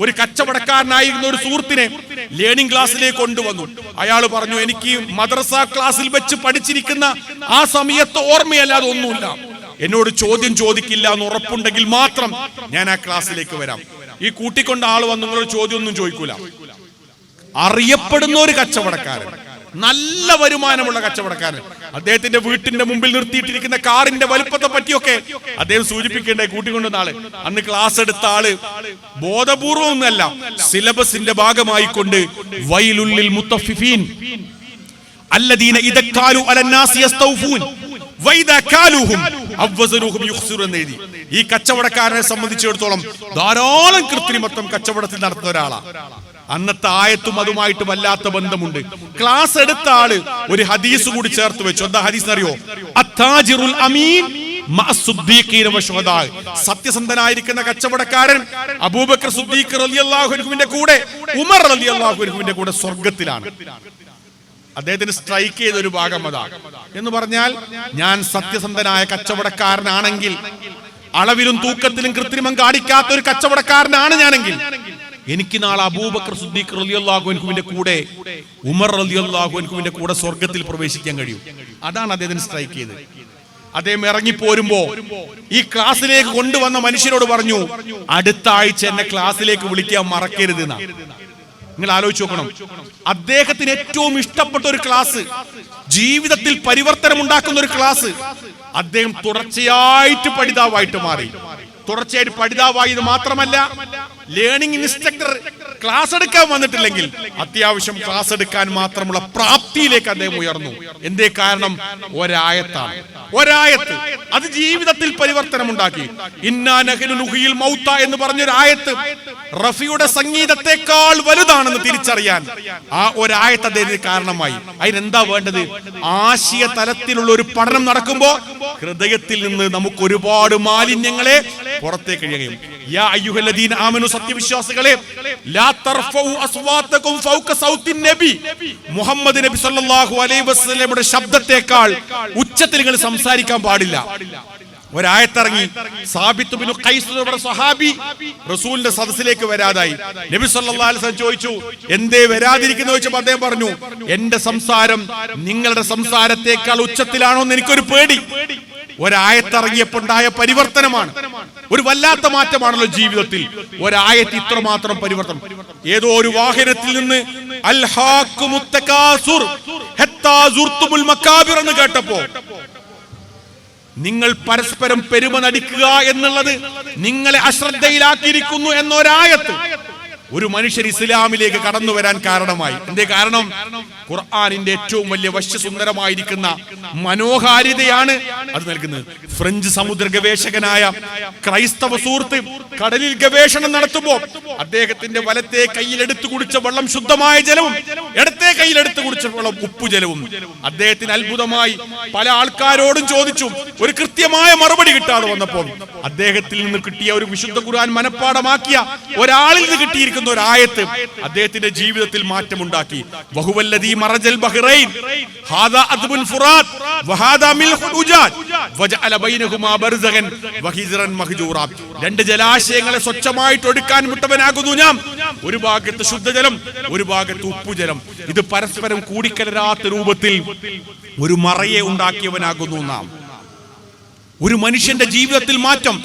ഒരു കച്ചവടക്കാരനായിരുന്ന ഒരു സുഹൃത്തിനെ ലേണിംഗ് ക്ലാസ്സിലേക്ക് കൊണ്ടുവന്നു. അയാൾ പറഞ്ഞു, എനിക്ക് മദ്രസ ക്ലാസ്സിൽ വെച്ച് പഠിച്ചിരിക്കുന്ന ആ സമയത്ത് ഓർമ്മയല്ലാതെ ഒന്നുമില്ല. എന്നോട് ചോദ്യം ചോദിക്കില്ല എന്ന് ഉറപ്പുണ്ടെങ്കിൽ മാത്രം ഞാൻ ആ ക്ലാസ്സിലേക്ക് വരാം. ഈ കൂട്ടിക്കൊണ്ട് ആൾ വന്നു, നിങ്ങളോട് ചോദ്യം ഒന്നും ചോദിക്കൂല. അറിയപ്പെടുന്ന ഒരു കച്ചവടക്കാരൻ, നല്ല വരുമാനമുള്ള കച്ചവടക്കാരൻ. അദ്ദേഹത്തിന്റെ വീട്ടിന്റെ മുമ്പിൽ നിർത്തിയിട്ടിരിക്കുന്ന കാറിന്റെ വലുപ്പത്തെ പറ്റിയൊക്കെ അദ്ദേഹം സൂചിപ്പിക്കേണ്ട. കൂട്ടിക്കൊണ്ടുവന്ന ആള്, അന്ന് ക്ലാസ് എടുത്ത ആള് ബോധപൂർവം ഒന്നല്ല, സിലബസിന്റെ ഭാഗമായിക്കൊണ്ട് വൈലുല്ലിൽ മുത്തഫിഫീൻ അല്ലദീന ഇദാ ഖാലു അലന്നാസി യസ്തൗഫൂൻ വഇദാ ഖാലുഹും അവ്വസനുഹും യുഖ്സിറൂൻ എന്നെഴുതി. ഈ കച്ചവടക്കാരനെ സംബന്ധിച്ചിടത്തോളം ധാരാളം കൃത്രിമത്വം കച്ചവടത്തിൽ നടത്തുന്ന ഒരാളാണ്. അന്നത്തെ ആയത്തും അതുമായിട്ട് വല്ലാത്ത ബന്ധമുണ്ട്. ക്ലാസ് എടുത്ത ആള് ഒരു ഹദീസ് കൂടി ചേർത്ത് വെച്ചു. എന്താ ഹദീസ് അറിയോ? അത്താജിറുൽ അമീൻ മഅസ്സുദ്ദീഖീന വശുഹദാ. സത്യസന്ധനായിരിക്കുന്ന കച്ചവടക്കാരൻ അബൂബക്കർ സിദ്ദീഖ് റളിയല്ലാഹു അൻഹുവിന്റെ കൂടെ, ഉമർ റളിയല്ലാഹു അൻഹുവിന്റെ കൂടെ സ്വർഗ്ഗത്തിലാണ്. അദ്ദേഹത്തിന് സ്ട്രൈക്ക് ചെയ്ത ഒരു ഭാഗം അതാ. എന്ന് പറഞ്ഞാൽ, ഞാൻ സത്യസന്ധനായ കച്ചവടക്കാരനാണെങ്കിൽ, അളവിലും തൂക്കത്തിലും കൃത്രിമം കാണിക്കാത്ത ഒരു കച്ചവടക്കാരനാണ് ഞാനെങ്കിൽ, എനിക്ക് നാളെ അബൂബക്കർ സിദ്ദീഖ് റളിയല്ലാഹു അൻഹുവിന്റെ കൂടെ, ഉമർ റളിയല്ലാഹു അൻഹുവിന്റെ കൂടെ സ്വർഗ്ഗത്തിൽ പ്രവേശിക്കാൻ കഴിയും. അതാണ് അദ്ദേഹത്തിന് സ്ട്രൈക്ക് ചെയ്തത്. അദ്ദേഹം ഇറങ്ങിപ്പോരുമ്പോ ഈ ക്ലാസ്സിലേക്ക് കൊണ്ടുവന്ന മനുഷ്യരോട് പറഞ്ഞു, അടുത്ത ആഴ്ച എന്നെ ക്ലാസ്സിലേക്ക് വിളിക്കാൻ മറക്കരുത് എന്നാ. നിങ്ങൾ ആലോചിച്ച് നോക്കണം, അദ്ദേഹത്തിന് ഏറ്റവും ഇഷ്ടപ്പെട്ട ഒരു ക്ലാസ്, ജീവിതത്തിൽ പരിവർത്തനം ഉണ്ടാക്കുന്ന ഒരു ക്ലാസ്, അദ്ദേഹം തുടർച്ചയായിട്ട് പഠിതാവായിട്ട് മാറി. തുടർച്ചയായിട്ട് പഠിതാവായത് മാത്രമല്ല, ലേണിംഗ് ഇൻസ്ട്രക്ടർ ക്ലാസ് എടുക്കാൻ വന്നിട്ടില്ലെങ്കിൽ അത്യാവശ്യം ക്ലാസ് എടുക്കാൻ മാത്രമുള്ള പ്രാപ്തിയിലേക്ക് അദ്ദേഹം ഉയർന്നു. എന്തേ കാരണം? ഒരായത്താണ്. ഒരായത്ത് അത് ജീവിതത്തിൽ പരിവർത്തനം ഉണ്ടാക്കി. ഇന്നാ നഹ്നു നുഹ്യിൽ മൗത എന്ന് പറഞ്ഞൊരു ആയത്ത് റഫിയുടെ സംഗീതത്തെക്കാൾ വലുതാണെന്ന് തിരിച്ചറിയാൻ ആ ഒരായത്ത് അദ്ദേഹത്തിന് കാരണമായി. അതിനെന്താ വേണ്ടത്? ആശയ തലത്തിലുള്ള ഒരു പഠനം നടക്കുമ്പോൾ ഹൃദയത്തിൽ നിന്ന് നമുക്ക് ഒരുപാട് മാലിന്യങ്ങളെ പുറത്തേക്ക് കഴിയും. യാ അയ്യുഹല്ലദീന ആമനു, സത്യവിശ്വാസികളെ, ലാ തർഫഉ അസ്വാതകും ഫൗക സൗത്തിൻ നബി, മുഹമ്മദ് നബി സല്ലല്ലാഹു അലൈഹി വസല്ലമയുടെ ശബ്ദത്തെക്കാൾ ഉച്ചത്തിൽ നിങ്ങൾ സംസാരിക്കാൻ പാടില്ല. ഒരായത്തിറങ്ങി. സാബിത്ത് ബിൻ ഖൈസ് എന്ന സ്വഹാബി റസൂലിന്റെ സദസ്സിലേക്ക് വരാതായി. നബി സല്ലല്ലാഹു അലൈഹി വസല്ലം ചോദിച്ചു, എന്തേ വരാതിരിക്കുന്നു ചോദിച്ചപ്പോൾ അദ്ദേഹം പറഞ്ഞു, എന്റെ സംസാരം നിങ്ങളുടെ സംസാരത്തെക്കാൾ ഉച്ചത്തിലാണോ എന്ന് എനിക്കൊരു പേടി. ഒരായത്തിറങ്ങിയപ്പോണ്ടായ പരിവർത്തനമാണ്. ഒരു വല്ലാത്ത മാറ്റമാണല്ലോ ജീവിതത്തിൽ. ഒരായത്ത് ഇത്രമാത്രം പരിവർത്തനം. ഏതോ ഒരു വാഹനത്തിൽ നിന്ന് അൽഹാഖുമുത് തകാസുർ ഹത്താ സുർതുമുൽ മക്കാബിർ എന്ന് കേട്ടപ്പോ, നിങ്ങൾ പരസ്പരം പെരുമ നടിക്കുക എന്നുള്ളത് നിങ്ങളെ അശ്രദ്ധയിലാക്കിയിരിക്കുന്നു എന്നൊരായത്ത് ഒരു മനുഷ്യൻ ഇസ്ലാമിലേക്ക് കടന്നു വരാൻ കാരണമായി. എന്തേ കാരണം? ഖുർആനിന്റെ ഏറ്റവും വലിയ വശ്യസുന്ദരമായിരിക്കുന്ന മനോഹാരിതയാണ് അത് നൽകുന്നത്. ഫ്രഞ്ച് സമുദ്ര ഗവേഷകനായ ക്രൈസ്തവ സുഹൃത്ത് കടലിൽ ഗവേഷണം നടത്തുമ്പോൾ അദ്ദേഹത്തിന്റെ വലത്തെ കയ്യിലെടുത്തു കുടിച്ച വെള്ളം ശുദ്ധമായ ജലവും ഇടത്തെ കയ്യിലെടുത്തു കുടിച്ച വെള്ളം ഉപ്പുജലവും. അദ്ദേഹത്തിന് അത്ഭുതമായി. പല ആൾക്കാരോടും ചോദിച്ചു, ഒരു കൃത്യമായ മറുപടി കിട്ടാതെ വന്നപ്പോൾ അദ്ദേഹത്തിൽ നിന്ന് കിട്ടിയ ഒരു വിശുദ്ധ ഖുർആൻ മനഃപ്പാഠമാക്കിയ ഒരാളിൽ നിന്ന് കിട്ടിയിരിക്കുന്ന ഒരു ആയത്ത് അദ്ദേഹത്തിന്റെ ജീവിതത്തിൽ മാറ്റമുണ്ടാക്കി. വഹുവല്ലദീ മറജൽ ബഹ്റൈൻ ഹാദാ അദ്ബുൻ ഫുറാത്ത് വഹാദാ മിൽഹുൻ ഉജാജ് വജഅല ബൈനഹുമാ ബർസഖൻ വഹിസ്റൻ മഹ്ജൂറാ. രണ്ട് ജലാശയങ്ങളെ സ്വച്ഛമായിട്ട് ഒഴുക്കാൻ വിട്ടവനാകുന്നു ഞാൻ. ഒരു ഭാഗത്ത് ശുദ്ധജലം, ഒരു ഭാഗത്ത് ഉപ്പുജലം. ഇത് പരസ്പരം കൂടിക്കലരാത്ത രൂപത്തിൽ ഒരു മറയെ ഉണ്ടാക്കിയവനാകുന്നു നാം. ഒരു മനുഷ്യന്റെ ജീവിതത്തിൽ മാറ്റം,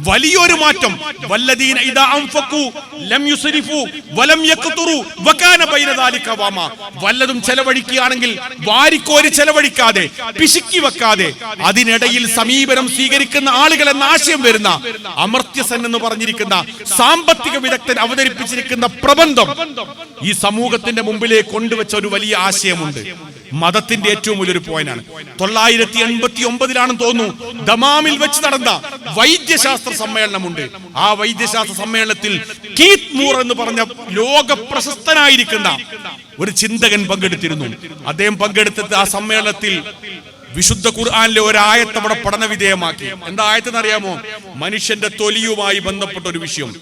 വലിയൊരു മാറ്റം. വല്ലദീന ഇദാ അൻഫഖു ലം യുസ്രിഫു വലം യഖ്തുറു വകാന ബൈന ദാലിക വമ. വല്ലതും ചെലവഴിക്കുകയാണെങ്കിൽ വാരിക്കോരി ചെലവഴിക്കാതെ, പിശുക്കി വെക്കാതെ, അതിനിടയിൽ സമീപനം സ്വീകരിക്കുന്ന ആളുകൾ എന്ന ആശയം വരുന്ന അമർത്യസൻ എന്ന് പറഞ്ഞിരിക്കുന്ന സാമ്പത്തിക വിദഗ്ധൻ അവതരിപ്പിച്ചിരിക്കുന്ന പ്രബന്ധം ഈ സമൂഹത്തിന്റെ മുമ്പിലേക്ക് കൊണ്ടുവച്ച ഒരു വലിയ ആശയമുണ്ട്. മതത്തിന്റെ ഏറ്റവും വലിയൊരു പോയിന്റാണ്. 989 തോന്നുന്നു ദമാമിൽ വെച്ച് നടന്ന വൈദ്യശാസ്ത്ര സമ്മേളനമുണ്ട്. ആ വൈദ്യശാസ്ത്ര സമ്മേളനത്തിൽ കീത്ത് മൂർ എന്ന് പറഞ്ഞ ലോക പ്രശസ്തനായിരിക്കുന്ന ഒരു ചിന്തകൻ പങ്കെടുത്തിരുന്നു. അദ്ദേഹം പങ്കെടുത്ത ആ സമ്മേളനത്തിൽ വിശുദ്ധ ഖുർആനിലെ ഒരായത്ത് അവിടെ പഠന വിധേയമാക്കി. എന്താ ആയത്തെന്ന് അറിയാമോ? മനുഷ്യന്റെ തൊലിയുമായി ബന്ധപ്പെട്ട ഒരു വിഷയം.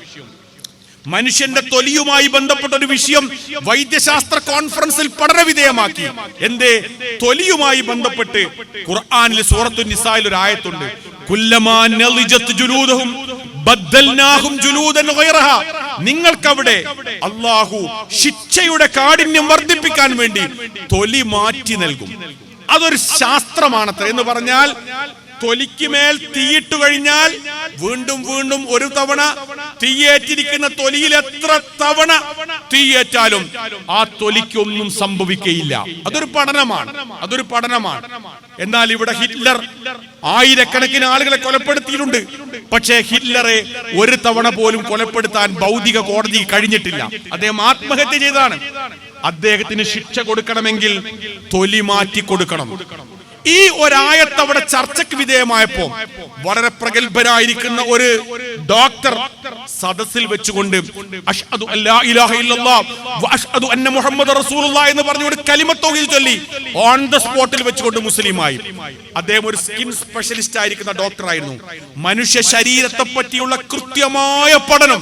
മനുഷ്യന്റെ തൊലിയുമായി ബന്ധപ്പെട്ട ഒരു വിഷയം വൈദ്യശാസ്ത്ര കോൺഫറൻസിൽ പഠന വിധേയമാക്കി. എന്തേ? തൊലിയുമായി ബന്ധപ്പെട്ട് ഖുർആനിലെ സൂറത്തുൻ നിസായിൽ ഒരു ആയത്തുണ്ട്. കുല്ലമാ നളിജത് ജുലൂദുഹും ബദ്ദൽനാഹും ജുലൂദൻ ഗൈറഹാ നിങ്ങൾക്കവിടെ അള്ളാഹു ശിക്ഷയുടെ കാഠിന്യം വർദ്ധിപ്പിക്കാൻ വേണ്ടി തൊലി മാറ്റി നൽകും. അതൊരു ശാസ്ത്രമാണത്ര. എന്ന് പറഞ്ഞാൽ തൊലിക്ക് മേൽ തീയിട്ടു കഴിഞ്ഞാൽ വീണ്ടും വീണ്ടും ഒരു തവണ തീയേറ്റിരിക്കുന്ന തൊലിയിൽ എത്ര തവണ തീയേറ്റാലും ആ തൊലിക്കൊന്നും സംഭവിക്കയില്ല. അതൊരു പഠനമാണ്. എന്നാൽ ഇവിടെ ഹിറ്റ്ലർ ആയിരക്കണക്കിന് ആളുകളെ കൊലപ്പെടുത്തിയിട്ടുണ്ട്. പക്ഷേ ഹിറ്റ്ലറെ ഒരു തവണ പോലും കൊലപ്പെടുത്താൻ ഭൗതിക കോടതി കഴിഞ്ഞിട്ടില്ല. അദ്ദേഹം ആത്മഹത്യ ചെയ്തതാണ്. അദ്ദേഹത്തിന് ശിക്ഷ കൊടുക്കണമെങ്കിൽ തൊലി മാറ്റി കൊടുക്കണം. ഈ ഒരായത്ത് അവിടെ ചർച്ചയ്ക്ക് വിധേയമായപ്പോ വളരെ പ്രഗത്ഭരായിരിക്കുന്ന ഒരു ഡോക്ടർ സദസ്സിൽ വെച്ചുകൊണ്ട് അഷ്ഹദു അല്ലാ ഇലാഹ ഇല്ലല്ലാഹ് വ അഷ്ഹദു അന്ന മുഹമ്മദ റസൂലുള്ളാഹി എന്ന് പറഞ്ഞു ഒരു കലിമത്ത് തൗഹീദ് ചൊല്ലി ഓൺ ദ സ്പോട്ടിൽ വെച്ചുകൊണ്ട് മുസ്ലിമായി. അദ്ദേഹം ഒരു സ്കിൻ സ്പെഷ്യലിസ്റ്റ് ആയിരിക്കുന്ന ഡോക്ടർ ആയിരുന്നു. മനുഷ്യ ശരീരത്തെ പറ്റിയുള്ള കൃത്യമായ പഠനം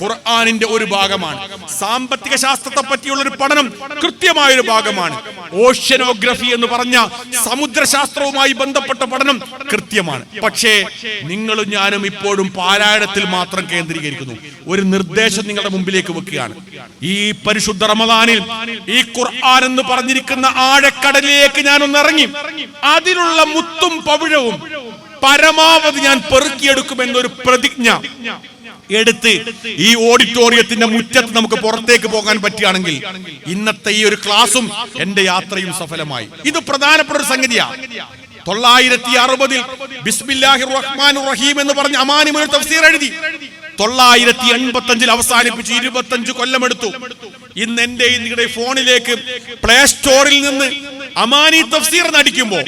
ഖുർആനിന്റെ ഒരു ഭാഗമാണ്. സാമ്പത്തിക ശാസ്ത്രത്തെ പറ്റിയുള്ള ഒരു പഠനം കൃത്യമായ ഒരു ഭാഗമാണ്. ഓഷ്യനോഗ്രഫി എന്ന് പറഞ്ഞ സമുദ്രശാസ്ത്രവുമായി ബന്ധപ്പെട്ട പഠനം കൃത്യമാണ്. പക്ഷേ നിങ്ങളും ഞാനും ഇപ്പോഴും പാരായണത്തിൽ മാത്രം കേന്ദ്രീകരിക്കുന്നു. ഒരു നിർദ്ദേശം നിങ്ങളുടെ മുമ്പിലേക്ക് വെക്കുകയാണ്. ഈ പരിശുദ്ധ റമദാനിൽ ഈ ഖുർആൻ എന്ന് പറഞ്ഞിരിക്കുന്ന ആഴക്കടലിലേക്ക് ഞാനൊന്ന് ഇറങ്ങി അതിലുള്ള മുത്തും പവിഴവും പരമാവധി ഞാൻ പെറുക്കിയെടുക്കുമെന്നൊരു പ്രതിജ്ഞ എടുത്ത് ഈ ഓഡിറ്റോറിയത്തിന്റെ മുറ്റത്ത് നമുക്ക് പുറത്തേക്ക് പോകാൻ പറ്റുകയാണെങ്കിൽ ഇന്നത്തെ ഈ ഒരു ക്ലാസും എന്റെ യാത്രയും സഫലമായി. ഇത് പ്രധാനപ്പെട്ട ഒരു സംഗതിയാണ്. 960 ബിസ്മില്ലാഹിർ റഹ്മാനിർ റഹീം എന്ന് പറഞ്ഞ് അമാനിമുൽ തഫ്സീർ എഴുതി. 985 അവസാനിപ്പിച്ച് 25 കൊല്ലമെടുത്തു. ഇന്ന് എന്റെ നിങ്ങളുടെ ഫോണിലേക്ക് പ്ലേ സ്റ്റോറിൽ നിന്ന് അമാനി തഫ്സീർ നടിക്കുമ്പോ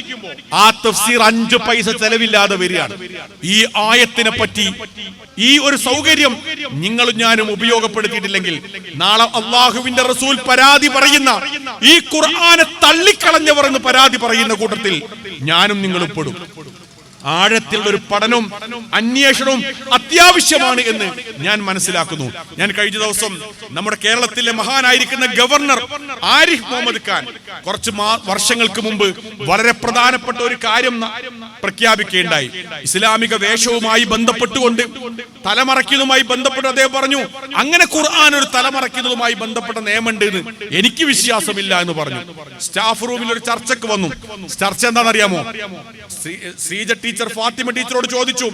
ആ തഫ്സീർ 5 പൈസ ചെലവില്ലാതെ വരികയാണ്. ഈ ആയത്തിനെ പറ്റി ഈ ഒരു സൗകര്യം നിങ്ങളും ഞാനും ഉപയോഗപ്പെടുത്തിയിട്ടില്ലെങ്കിൽ നാളെ അള്ളാഹുവിന്റെ റസൂൽ പരാതി പറയുന്ന ഈ ഖുർആനെ തള്ളിക്കളഞ്ഞവർ എന്ന് പരാതി പറയുന്ന കൂട്ടത്തിൽ ഞാനും നിങ്ങളും പെടും. ആഴത്തിലുള്ള ഒരു പഠനവും അന്വേഷണവും അത്യാവശ്യമാണ് എന്ന് ഞാൻ മനസ്സിലാക്കുന്നു. ഞാൻ കഴിഞ്ഞ ദിവസം നമ്മുടെ കേരളത്തിലെ മഹാനായിരിക്കുന്ന ഗവർണർ ആരിഫ് മുഹമ്മദ് ഖാൻ കുറച്ച് വർഷങ്ങൾക്ക് മുമ്പ് വളരെ പ്രധാനപ്പെട്ട ഒരു കാര്യം പ്രഖ്യാപിക്കുകയുണ്ടായി. ഇസ്ലാമിക വേഷവുമായി ബന്ധപ്പെട്ടുകൊണ്ട് തലമറയ്ക്കുന്നതുമായി ബന്ധപ്പെട്ട് അദ്ദേഹം പറഞ്ഞു, അങ്ങനെ ഖുർആൻ ഒരു തലമറയ്ക്കുന്നതുമായി ബന്ധപ്പെട്ട നിയമമുണ്ട് എന്ന് എനിക്ക് വിശ്വാസമില്ല എന്ന് പറഞ്ഞു. സ്റ്റാഫ് റൂമിൽ ഒരു ചർച്ചയ്ക്ക് വന്നു. ചർച്ച എന്താണെന്നറിയാമോ? ശ്രീജ ടീച്ചർ ഫാത്തിമ ടീച്ചറോട് ചോദിച്ചു,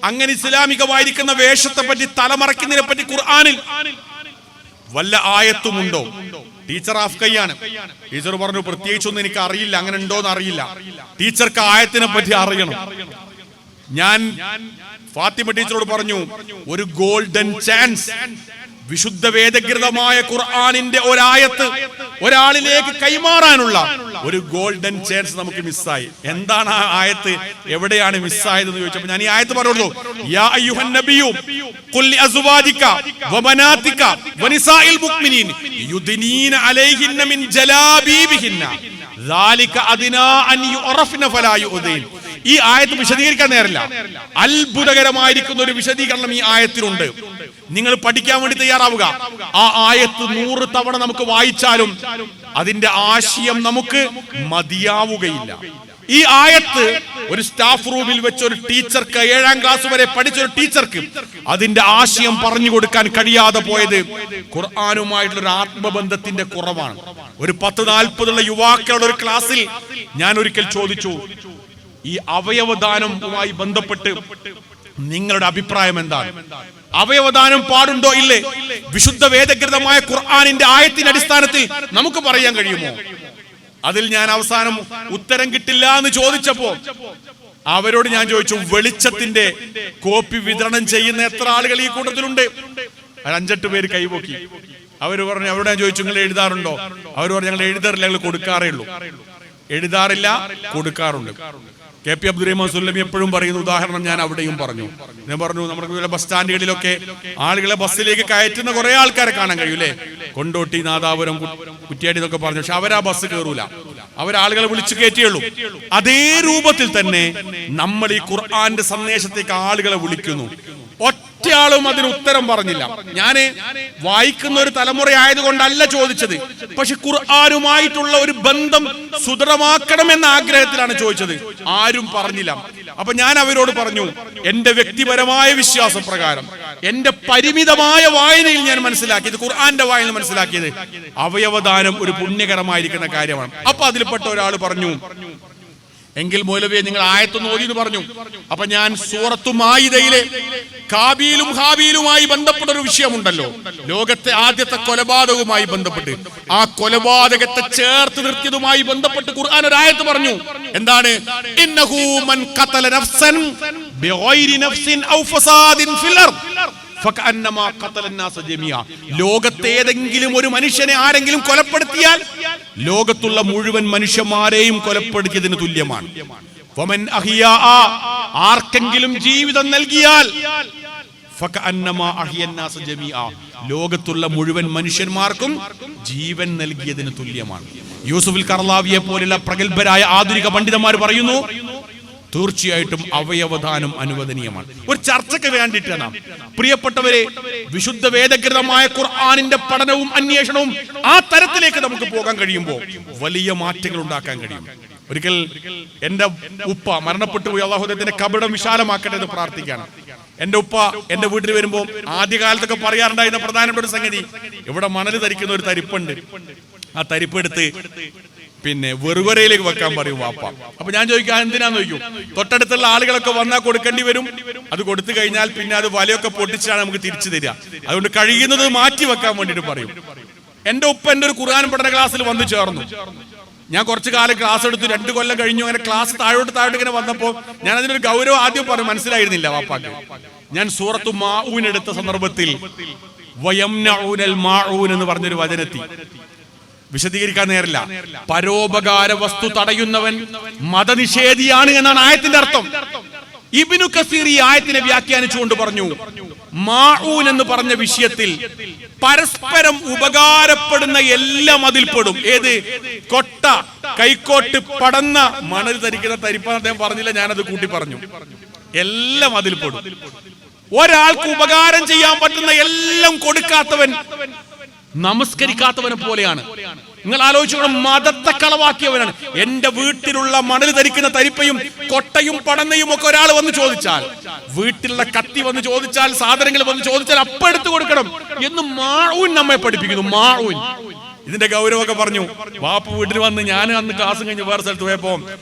അങ്ങനെ ഇസ്ലാമികമായിരിക്കുന്ന വേഷത്തെ പറ്റി തലമറയ്ക്കുന്നതിനെ പറ്റി ഖുർആനിൽ വല്ല ആയത്തുമുണ്ടോ? ടീച്ചർ ആഫ്കയാണ്. ടീച്ചർ പറഞ്ഞു, പ്രത്യേകിച്ചൊന്നും എനിക്ക് അറിയില്ല, അങ്ങനെ ഉണ്ടോന്ന് അറിയില്ല. ടീച്ചർക്ക് ആയത്തിനെ പറ്റി അറിയണം. ഞാൻ ഫാത്തിമ ടീച്ചറോട് പറഞ്ഞു, ഒരു ഗോൾഡൻ ചാൻസ്, വിശുദ്ധ വേദകൃതമായ ഖുർആനിന്റെ ഒരായത്ത് ഒരാളിലേക്ക് കൈമാറാനുള്ള ഒരു ഗോൾഡൻ ചാൻസ് നമുക്ക് മിസ്സായി. എന്താണ് ആ ആയത്ത്, എവിടെയാണ് മിസ്സായതെന്ന് ചോദിച്ചപ്പോൾ ഞാൻ ഈ ആയത്ത് പറഞ്ഞു, യാ അയ്യുഹൻ നബിയു ഖുൽ അസ്വാജിക വബനാതിക വനിസാഇൽ മുഅ്മിനീൻ യുദ്നീന അലൈഹിന്ന മിൻ ജലാബീബിഹിന്ന ദാലിക അദ്നാ അൻ യുറഫ്ന ഫലാ യുദീൻ. ഈ ആയത്ത് വിശദീകരിക്കാൻ നേരല്ല. അത്ഭുതകരമായിരിക്കുന്ന ഒരു വിശദീകരണം ഈ ആയത്തിനുണ്ട്. നിങ്ങൾ പഠിക്കാൻ വേണ്ടി തയ്യാറാവുക. ആ ആയത്ത് 100 തവണ നമുക്ക് വായിച്ചാലും അതിന്റെ ആശയം നമുക്ക് മതിയാവുകയില്ല. ഈ ആയത്ത് ഒരു സ്റ്റാഫ് റൂമിൽ വെച്ച് ഒരു ടീച്ചർക്ക്, 7ാം ക്ലാസ് വരെ പഠിച്ച ഒരു ടീച്ചർക്ക് അതിന്റെ ആശയം പറഞ്ഞു കൊടുക്കാൻ കഴിയാതെ പോയത് ഖുർആനുമായിട്ടുള്ള ഒരു ആത്മബന്ധത്തിന്റെ കുറവാണ്. ഒരു 10-40 യുവാക്കളുടെ ഒരു ക്ലാസ്സിൽ ഞാൻ ഒരിക്കൽ ചോദിച്ചു, ഈ അവയവദാനവുമായി ബന്ധപ്പെട്ട് നിങ്ങളുടെ അഭിപ്രായം എന്താണ്? അവയവദാനം പാടുണ്ടോ ഇല്ലേ? വിശുദ്ധ വേദകൃതമായ ഖുർആനിന്റെ ആയത്തിന്റെ അടിസ്ഥാനത്തിൽ നമുക്ക് പറയാൻ കഴിയുമോ? അതിൽ ഞാൻ അവസാനം ഉത്തരം കിട്ടില്ല എന്ന് ചോദിച്ചപ്പോ അവരോട് ഞാൻ ചോദിച്ചു, വെളിച്ചത്തിന്റെ കോപ്പി വിതരണം ചെയ്യുന്ന എത്ര ആളുകൾ ഈ കൂട്ടത്തിലുണ്ട്? 5-8 പേര് കൈപോക്കി. അവര് പറഞ്ഞു, അവരോട് ഞാൻ ചോദിച്ചു, നിങ്ങൾ എഴുതാറുണ്ടോ? അവർ പറഞ്ഞു, ഞങ്ങൾ എഴുതാറില്ല, ഞങ്ങൾ കൊടുക്കാറേ ഉള്ളൂ. എഴുതാറില്ല, കൊടുക്കാറുണ്ട്. കെ.പി. അബ്ദുറഹ്മാൻ സുല്ലമി എപ്പോഴും പറയുന്ന ഉദാഹരണം ഞാൻ അവിടെയും പറഞ്ഞു. ഞാൻ പറഞ്ഞു, നമ്മുടെ ബസ് സ്റ്റാൻഡുകളിലൊക്കെ ആളുകളെ ബസ്സിലേക്ക് കയറ്റുന്ന കുറെ ആൾക്കാരെ കാണാൻ കഴിയൂലേ, കൊണ്ടോട്ടി, നാദാപുരം, കുറ്റിയാടി എന്നൊക്കെ പറഞ്ഞു. പക്ഷെ അവരാ ബസ് കയറൂല, അവരാളുകളെ വിളിച്ചു കയറ്റിയുള്ളൂ. അതേ രൂപത്തിൽ തന്നെ നമ്മൾ ഈ ഖുർആന്റെ സന്ദേശത്തേക്ക് ആളുകളെ വിളിക്കുന്നു. ഒറ്റ ഒറ്റയാളും അതിന് ഉത്തരം പറഞ്ഞില്ല. ഞാന് വായിക്കുന്ന ഒരു തലമുറ ആയതുകൊണ്ടല്ല ചോദിച്ചത്, പക്ഷെ ഖുർആനുമായിട്ടുള്ള ഒരു ബന്ധം സുദൃഢമാക്കണമെന്ന ആഗ്രഹത്തിലാണ് ചോദിച്ചത്. ആരും പറഞ്ഞില്ല. അപ്പൊ ഞാൻ അവരോട് പറഞ്ഞു, എന്റെ വ്യക്തിപരമായ വിശ്വാസപ്രകാരം, എന്റെ പരിമിതമായ വായനയിൽ ഞാൻ മനസ്സിലാക്കിയത്, ഖുർആന്റെ വായനയിൽ മനസ്സിലാക്കിയത്, അവയവദാനം ഒരു പുണ്യകരമായിരിക്കുന്ന കാര്യമാണ്. അപ്പൊ അതിൽപ്പെട്ട ഒരാൾ പറഞ്ഞു, എങ്കിൽ മൗലവിയെ നിങ്ങൾ ആയത്തൊന്ന് ഓതി എന്ന് പറഞ്ഞു. അപ്പൊ ഞാൻ സൂറത്തു മാഇദയിലെ കാബീലും ഹാബീലുമായി ബന്ധപ്പെട്ട ഒരു വിഷയമുണ്ടല്ലോ, ലോകത്തെ ആദ്യത്തെ കൊലപാതകവുമായി ബന്ധപ്പെട്ട്, ആ കൊലപാതകത്തെ ചേർത്ത് നിർത്തിയതുമായി ബന്ധപ്പെട്ട് ഖുർആൻ ഒരു ആയത്ത് പറഞ്ഞു. എന്താണ്? ഇന്നഹു മൻ ഖതല നഫ്സൻ ബിഗൈരി നഫ്സിൻ ഔ ഫസാദിൻ ഫിൽ അർദ് ഫകഅന്നമാ ഖതല അന്നാസ ജമീഅ. ലോകത്തെ ഏതെങ്കിലും ഒരു മനുഷ്യനെ ആരെങ്കിലും കൊലപ്പെടുത്തിയാൽ ലോകത്തുള്ള മുഴുവൻ മനുഷ്യന്മാരെയും കൊലപ്പെടുത്തിയതിന് തുല്യമാണ്. വമൻ അഹിയാ, ആർക്കെങ്കിലും ജീവിതം നൽകിയാൽ ഫകഅന്നമാ അഹിയ അന്നാസ ജമീഅ, ലോകത്തുള്ള മുഴുവൻ മനുഷ്യന്മാർക്കും ജീവൻ നൽകിയതിന് തുല്യമാണ്. യൂസുഫുൽ ഖർളാവിയെ പോലുള്ള പ്രഗത്ഭരായ ആധുനിക പണ്ഡിതന്മാർ പറയുന്നു, തീർച്ചയായിട്ടും അവയവദാനം അനുവദനീയമാണ്. ഒരു ചർച്ചയ്ക്ക് വേണ്ടിയിട്ടാണ് പ്രിയപ്പെട്ടവരെ, വിശുദ്ധ വേദഗ്രന്ഥമായ ഖുർആനിന്റെ പഠനവും അന്വേഷണവും ആ തരത്തിലേക്ക് നമുക്ക് പോകാൻ കഴിയുമ്പോൾ വലിയ മാറ്റങ്ങൾ ഉണ്ടാക്കാൻ കഴിയും. ഒരിക്കൽ എന്റെ ഉപ്പ മരണപ്പെട്ടു പോയി, അല്ലാഹു അദ്ദേഹത്തിന്റെ ഖബറിടം വിശാലമാക്കട്ടെ എന്ന് പ്രാർത്ഥിക്കുകയാണ്. എന്റെ ഉപ്പ എന്റെ വീട്ടിൽ വരുമ്പോൾ ആദ്യകാലത്തൊക്കെ പറയാറുണ്ടായിരുന്ന പ്രധാനപ്പെട്ട ഒരു സംഗതി, ഇവിടെ മണൽ ധരിക്കുന്ന ഒരു തരിപ്പുണ്ട്, ആ തരിപ്പെടുത്ത് പിന്നെ വെറുകൊരയിലേക്ക് വെക്കാൻ പറയും വാപ്പ. അപ്പൊ ഞാൻ ചോദിക്കാം, എന്തിനാന്ന് ചോദിക്കും. തൊട്ടടുത്തുള്ള ആളുകളൊക്കെ വന്നാൽ കൊടുക്കേണ്ടി വരും, അത് കൊടുത്തു കഴിഞ്ഞാൽ പിന്നെ അത് വലയൊക്കെ പൊട്ടിച്ചാണ് നമുക്ക് തിരിച്ചു തരിക, അതുകൊണ്ട് കഴിയുന്നത് മാറ്റി വെക്കാൻ വേണ്ടിട്ട് പറയും. എന്റെ ഉപ്പ എന്റെ ഒരു ഖുർആൻ പഠന ക്ലാസ്സിൽ വന്നു ചേർന്നു. ഞാൻ കുറച്ചു കാലം ക്ലാസ് എടുത്തു, 2 കൊല്ലം കഴിഞ്ഞു. അങ്ങനെ ക്ലാസ് താഴോട്ട് ഇങ്ങനെ വന്നപ്പോൾ ഞാൻ അതിനൊരു ഗൗരവം ആദ്യം മനസ്സിലായിരുന്നില്ല വാപ്പാക്ക്. ഞാൻ സൂറത്തു മാഊൻ എടുത്ത സന്ദർഭത്തിൽ വയംനഊനൽ മാഊൻ എന്ന് പറഞ്ഞൊരു വചനത്തി വിശദീകരിക്കാൻ നേരില്ല. പരോപകാര വസ്തു തടയുന്നവൻ മതനിഷേധിയാണ് എന്നാണ് ആയത്തിന്റെ അർത്ഥം. ഇബ്നു കസീർ ഈ ആയത്തിനെ വ്യാഖ്യാനിച്ചുകൊണ്ട് പറഞ്ഞു, മാഊൻ എന്ന് പറഞ്ഞ വിഷയത്തിൽ പരസ്പരം ഉപകാരപ്പെടുന്ന എല്ലാം അതിൽപ്പെടും. ഏത്? കൊട്ട, കൈക്കോട്ട്, പടന്ന, മണൽ ധരിക്കുന്ന തരിപ്പാൻ അദ്ദേഹം പറഞ്ഞില്ല, ഞാനത് കൂട്ടി പറഞ്ഞു. എല്ലാം അതിൽപ്പെടും. ഒരാൾക്ക് ഉപകാരം ചെയ്യാൻ പറ്റുന്ന എല്ലാം കൊടുക്കാത്തവൻ നമസ്കരിക്കാത്തവനെ പോലെയാണ്. നിങ്ങൾ ആലോചിച്ചോണം, മതത്തെ കളവാക്കിയവനാണ്. എന്റെ വീട്ടിലുള്ള മണൽ ധരിക്കുന്ന തരിപ്പയും കൊട്ടയും പടന്നയും ഒക്കെ ഒരാൾ വന്ന് ചോദിച്ചാൽ, വീട്ടിലുള്ള കത്തി വന്ന് ചോദിച്ചാൽ, സാധനങ്ങൾ വന്ന് ചോദിച്ചാൽ അപ്പം എടുത്തു കൊടുക്കണം എന്ന് മാഊൻ നമ്മെ പഠിപ്പിക്കുന്നു. മാഊൻ ഇതിന്റെ ഗൗരവമൊക്കെ പറഞ്ഞു. വാപ്പ വീട്ടിൽ വന്ന്, ഞാൻ അന്ന് ക്ലാസ് കഴിഞ്ഞ് വേറെ സ്ഥലത്ത് പോയപ്പോ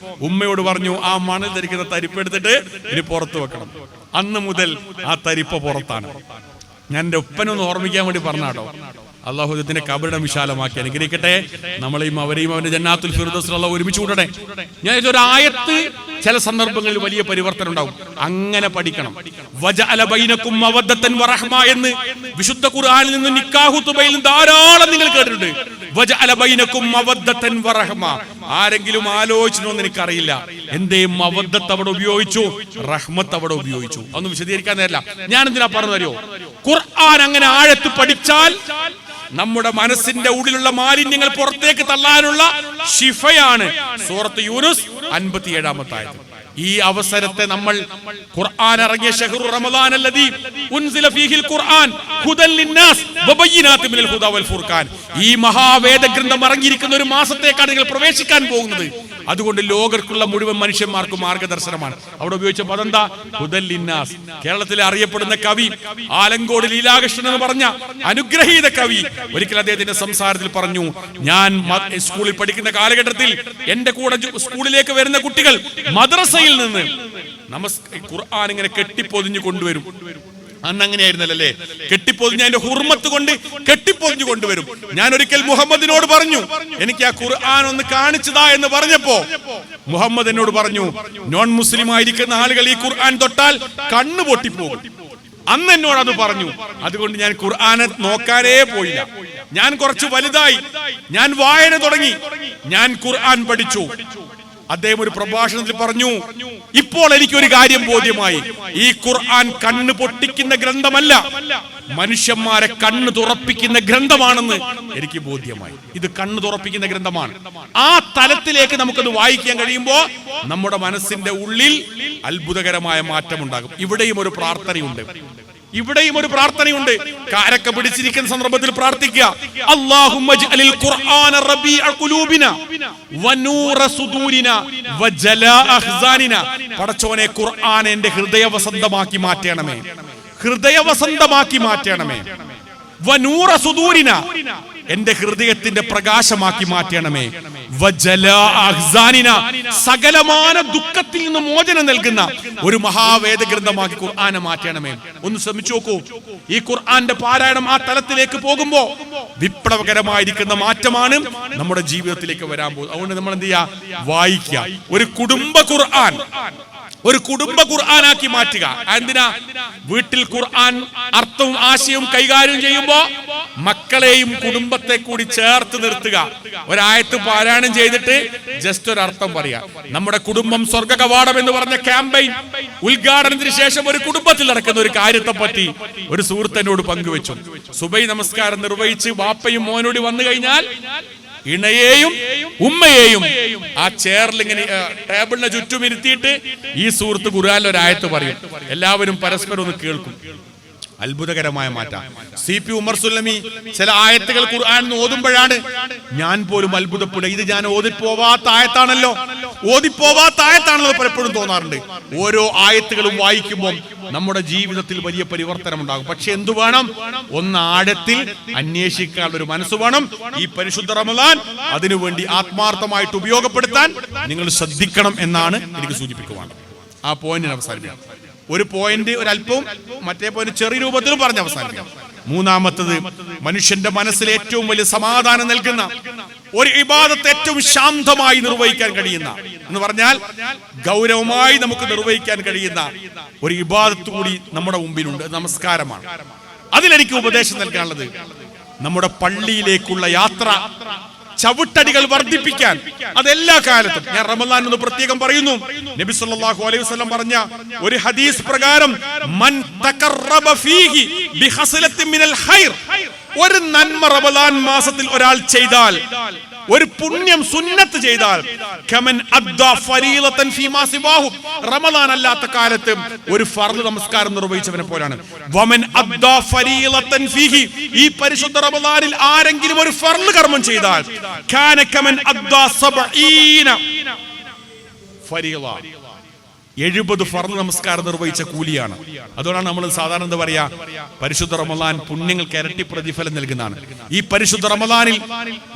ഉമ്മയോട് പറഞ്ഞു, ആ മണൽ ധരിക്കുന്ന തരിപ്പ് എടുത്തിട്ട് ഇനി പുറത്ത് വെക്കണം. അന്ന് മുതൽ ആ തരിപ്പ പുറത്താണ്. ഞാൻ എന്റെ ഉപ്പനൊന്ന് ഓർമ്മിക്കാൻ വേണ്ടി പറഞ്ഞാട്ടോ. അല്ലാഹു ഇതിന്റെ ഖബറിടം വിശാലമാക്കി അനുഗ്രഹിക്കട്ടെ. നമ്മളെയും അവരെയും അവന്റെ ജന്നാത്തുൽ ഫിർദൗസിൽ അല്ലാഹു ഒരുമിച്ച് കൂടട്ടെ. ഞാൻ ഇതൊരു ആയത്ത് ചില സന്ദർഭങ്ങളിൽ വലിയ പരിവർത്തനം ഉണ്ടാവും, അങ്ങനെ പഠിക്കണം. വജഅല ബൈനകും മവദ്ദതൻ വറഹ്മ എന്ന് വിശുദ്ധ ഖുർആനിൽ നിന്ന് നിക്കാഹു തുബയിൽ ധാരാളം നിങ്ങൾ കേട്ടിട്ടുണ്ട്. വജഅല ബൈനകും മവദ്ദതൻ വറഹ്മ. ആരെങ്കിലും ആലോചിച്ചോന്ന് എനിക്കറിയില്ല, എന്തേ മവദ്ദത്ത് അവിടെ ഉപയോഗിച്ചു, റഹ്മത്ത് അവിടെ ഉപയോഗിച്ചു? അതൊന്നും വിശദീകരിക്കാൻ നേരില്ല. ഞാൻ എന്തിനാ പറഞ്ഞറിയോ, ഖുർആൻ അങ്ങനെ ആഴത്ത് പഠിച്ചാൽ നമ്മുടെ മനസ്സിന്റെ ഉള്ളിലുള്ള മാലിന്യങ്ങൾ പുറത്തേക്ക് തള്ളാനുള്ള ശിഫയാണ്. സൂറത്ത് യൂനുസ് 57-ാമത്തെ ആയത്ത്. ഈ അവസരത്തെ നമ്മൾ ഖുർആൻ ഇറങ്ങിയ ശഹ്റു റമളാൻ അല്ലദീ ഉൻസില ഫീഹിൽ ഖുർആൻ ഹുദൻ ലിന്നാസ് വബയ്യിനാതിൻ മിനൽ ഹുദാ വൽ ഫുർഖാൻ, ഈ മഹാവേദ ഗ്രന്ഥം ഇറങ്ങിയിരിക്കുന്ന ഒരു മാസത്തേക്കാണ് നിങ്ങൾ പ്രവേശിക്കാൻ പോകുന്നത്. അതുകൊണ്ട് ലോകർക്കുള്ള മുഴുവൻ മനുഷ്യന്മാർക്കും മാർഗദർശനമാണ്. അവിടെ ഉപയോഗിച്ച പദം എന്താ? ഹുദൻ ലിന്നാസ്. കേരളത്തിലെ അറിയപ്പെടുന്ന കവി ആലങ്കോട് ലീലാകൃഷ്ണൻ എന്ന് പറഞ്ഞ അനുഗ്രഹീത കവി ഒരിക്കൽ അദ്ദേഹത്തിന്റെ സംസാരത്തിൽ പറഞ്ഞു, ഞാൻ സ്കൂളിൽ പഠിക്കുന്ന കാലഘട്ടത്തിൽ എന്റെ കൂടെ സ്കൂളിലേക്ക് വരുന്ന കുട്ടികൾ മദ്രസയിൽ നിന്ന് ഖുർആൻ ഇങ്ങനെ കെട്ടിപ്പൊതിഞ്ഞു കൊണ്ടുവരും. അന്ന് അങ്ങനെയായിരുന്നല്ലേ, കെട്ടിപ്പൊതിഞ്ഞ് അതിന്റെ ഹുർമത്ത് കൊണ്ട് കെട്ടിപ്പൊതിഞ്ഞു കൊണ്ടുവരും. ഞാൻ ഒരിക്കൽ മുഹമ്മദിനോട് പറഞ്ഞു, എനിക്ക് ആ ഖുർആൻ ഒന്ന് കാണിച്ചതാ എന്ന് പറഞ്ഞപ്പോ മുഹമ്മദ് എന്നോട് പറഞ്ഞു, നോൺ മുസ്ലിം ആയിരിക്കുന്ന ആളുകൾ ഈ ഖുർആൻ തൊട്ടാൽ കണ്ണു പൊട്ടിപ്പോകും. അന്ന് എന്നോട് അത് പറഞ്ഞു. അതുകൊണ്ട് ഞാൻ ഖുർആനെ നോക്കാനേ പോയില്ല. ഞാൻ കുറച്ച് വലുതായി, ഞാൻ വായന തുടങ്ങി, ഞാൻ ഖുർആൻ പഠിച്ചു. അദ്ദേഹം ഒരു പ്രഭാഷണത്തിൽ പറഞ്ഞു, ഇപ്പോൾ എനിക്കൊരു കാര്യം ബോധ്യമായി, ഈ ഖുർആൻ കണ്ണ് പൊട്ടിക്കുന്ന ഗ്രന്ഥമല്ല, മനുഷ്യന്മാരെ കണ്ണ് തുറപ്പിക്കുന്ന ഗ്രന്ഥമാണെന്ന് എനിക്ക് ബോധ്യമായി. ഇത് കണ്ണ് തുറപ്പിക്കുന്ന ഗ്രന്ഥമാണ്. ആ തലത്തിലേക്ക് നമുക്കത് വായിക്കാൻ കഴിയുമ്പോൾ നമ്മുടെ മനസ്സിന്റെ ഉള്ളിൽ അത്ഭുതകരമായ മാറ്റം ഉണ്ടാകും. ഇവിടെയും ഒരു പ്രാർത്ഥനയുണ്ട്. ഇവിടെയും ഒരു പ്രാർത്ഥനയുണ്ട്. കാരക്ക പിടിച്ചിരിക്കുന്ന സന്ദർഭത്തിൽ പ്രാർത്ഥിക്കുക, അല്ലാഹുമ്മ ജ്അലിൽ ഖുർആന റബീഅ ഖുലൂബിനാ വനൂറ സുദൂരിനാ വജലാഅ അഹ്സാനിനാ. പടച്ചോനെ, ഖുർആൻ എന്റെ ഹൃദയവസന്തമാക്കി മാറ്റണമേ, ഹൃദയവസന്തമാക്കി മാറ്റണമേ. വനൂറ സുദൂരിനാ, എന്റെ ഹൃദയത്തിന്റെ പ്രകാശമാക്കി മാറ്റണമേ. വജലാഅ അഹ്സാനിനാ, സകലമാന ദുഃഖത്തിൽ നിന്ന് മോചനം നൽകുന്ന ഒരു മഹാവേദ ഗ്രന്ഥമാക്കി ഖുർആനെ മാറ്റണമേ. ഒന്ന് ശ്രമിച്ചു നോക്കൂ. ഈ ഖുർആന്റെ പാരായണം ആ തലത്തിലേക്ക് പോകുമ്പോ വിപ്ലവകരമായിരിക്കുന്ന മാറ്റമാണ് നമ്മുടെ ജീവിതത്തിലേക്ക് വരാൻ പോകുന്നത്. അതുകൊണ്ട് നമ്മൾ എന്ത് ചെയ്യുക? വായിക്കുക. ഒരു കുടുംബ ഖുർആൻ, ഒരു കുടുംബ ഖുർആനാക്കി മാറ്റുക. എന്തിനാ? വീട്ടിൽ ഖുർആൻ അർത്ഥവും ആശയവും കൈകാര്യം ചെയ്യുമ്പോ മക്കളെയും കുടുംബത്തെ കൂടി ചേർത്ത് നിർത്തുക. ഒരായത്ത് പാരായണം ചെയ്തിട്ട് ജസ്റ്റ് ഒരു അർത്ഥം പറയാ. നമ്മുടെ കുടുംബം സ്വർഗ കവാടം എന്ന് പറഞ്ഞ ക്യാമ്പയിൻ ഉദ്ഘാടനത്തിന് ശേഷം ഒരു കുടുംബത്തിൽ നടക്കുന്ന ഒരു കാര്യത്തെ പറ്റി ഒരു സുഹൃത്തിനോട് പങ്കുവെച്ചു. സുബൈ നമസ്കാരം നിർവഹിച്ച് വാപ്പയും മോനോട് വന്നു കഴിഞ്ഞാൽ ഇണയെയും ഉമ്മയെയും ആ ചെയറിൽ ഇങ്ങനെ ടേബിളിന് ചുറ്റും ഇരുത്തിയിട്ട് ഈ സുഹൃത്ത് ഖുർആനിൽ ഒരു ആയത്ത് പറയും. എല്ലാവരും പരസ്പരം ഒന്ന് കേൾക്കും. അത്ഭുതകരമായ മാറ്റം. CP ഉമർ സുല്ലമി ചില ആയത്തുകൾ ഖുർആൻ ഓതുമ്പോഴാണ് ഞാൻ പോലും അത്ഭുതപ്പെടുക. ഇത് ഞാൻ ഓതിപ്പോവാത്ത ആയത്താണല്ലോ, ഓതിപ്പോവാത്ത ആയത്താണല്ലോ പലപ്പോഴും തോന്നാറുണ്ട്. ഓരോ ആയത്തുകളും വായിക്കുമ്പോൾ നമ്മുടെ ജീവിതത്തിൽ വലിയ പരിവർത്തനം ഉണ്ടാകും. പക്ഷെ എന്തു വേണം? ഒന്ന് ആഴത്തിൽ അന്വേഷിക്കാനുള്ള ഒരു മനസ്സ് വേണം. ഈ പരിശുദ്ധ റമദാൻ അതിനുവേണ്ടി ആത്മാർത്ഥമായിട്ട് ഉപയോഗപ്പെടുത്താൻ നിങ്ങൾ ശ്രദ്ധിക്കണം എന്നാണ് എനിക്ക് സൂചിപ്പിക്കുവാൻ. ആ പോയിന്റിന് അവസാനിപ്പിക്കാം. ഒരു പോയിന്റ് ഒരല്പവും മറ്റേ പോയിന്റ് ചെറിയ രൂപത്തിലും പറഞ്ഞ് അവസാനിപ്പിക്കാം. മൂന്നാമത്തത്, മനുഷ്യന്റെ മനസ്സിൽ ഏറ്റവും വലിയ സമാധാനം നൽകുന്ന ഒരു ഇബാദത്ത് ഏറ്റവും ശാന്തമായി നിർവഹിക്കാൻ കഴിയുന്ന എന്ന് പറഞ്ഞാൽ ഗൗരവമായി നമുക്ക് നിർവഹിക്കാൻ കഴിയുന്ന ഒരു ഇബാദത്ത് കൂടി നമ്മുടെ മുമ്പിലുണ്ട്. നമസ്കാരമാണ്. അതിലെനിക്ക് ഉപദേശം നൽകാനുള്ളത്, നമ്മുടെ പള്ളിയിലേക്കുള്ള യാത്ര ചവിട്ടടികൾ വർദ്ധിപ്പിക്കാൻ അതെല്ലാ കാലത്തും. ഞാൻ റമദാൻ എന്ന് പ്രത്യേകം പറയുന്നു. നബി സല്ലല്ലാഹു അലൈഹി വസല്ലം പറഞ്ഞ ഒരു ഹദീസ് പ്രകാരം, മൻ തഖറബ ഫീഹി ബിഖസ്ലത്തിൻ മിനൽ ഖൈർ, ഒരു നന്മ റമദാൻ മാസത്തിൽ ഒരാൾ ചെയ്താൽ, ഒരു പുണ്യം സുന്നത്ത് ചെയ്താൽ, കമൻ അദ്ദാ ഫരീളതൻ ഫീമാ സിവാഹു, റമദാൻ അല്ലാത്ത കാലത്ത് ഒരു ഫർദ് നമസ്കാരം നിർവഹിച്ചവനെ പോലാണ്. വമൻ അദ്ദാ ഫരീളതൻ ഫീഹി, ഈ പരിശുദ്ധ റമദാനിൽ ആരെങ്കിലും ഒരു ഫർദ് കർമ്മം ചെയ്താൽ, കാന കമൻ അദ്ദാ 70 ഫരീള, 70 ഫർദ് നമസ്കാരം നിർവഹിച്ച കൂലിയാണ്. അതുകൊണ്ടാണ് നമ്മൾ സാധാരണ എന്താ പറയാ, പരിശുദ്ധ റമദാൻ പുണ്യങ്ങൾക്ക് ഇരട്ടി പ്രതിഫലം നൽകുന്നതാണ്. ഈ പരിശുദ്ധ റമദാനിൽ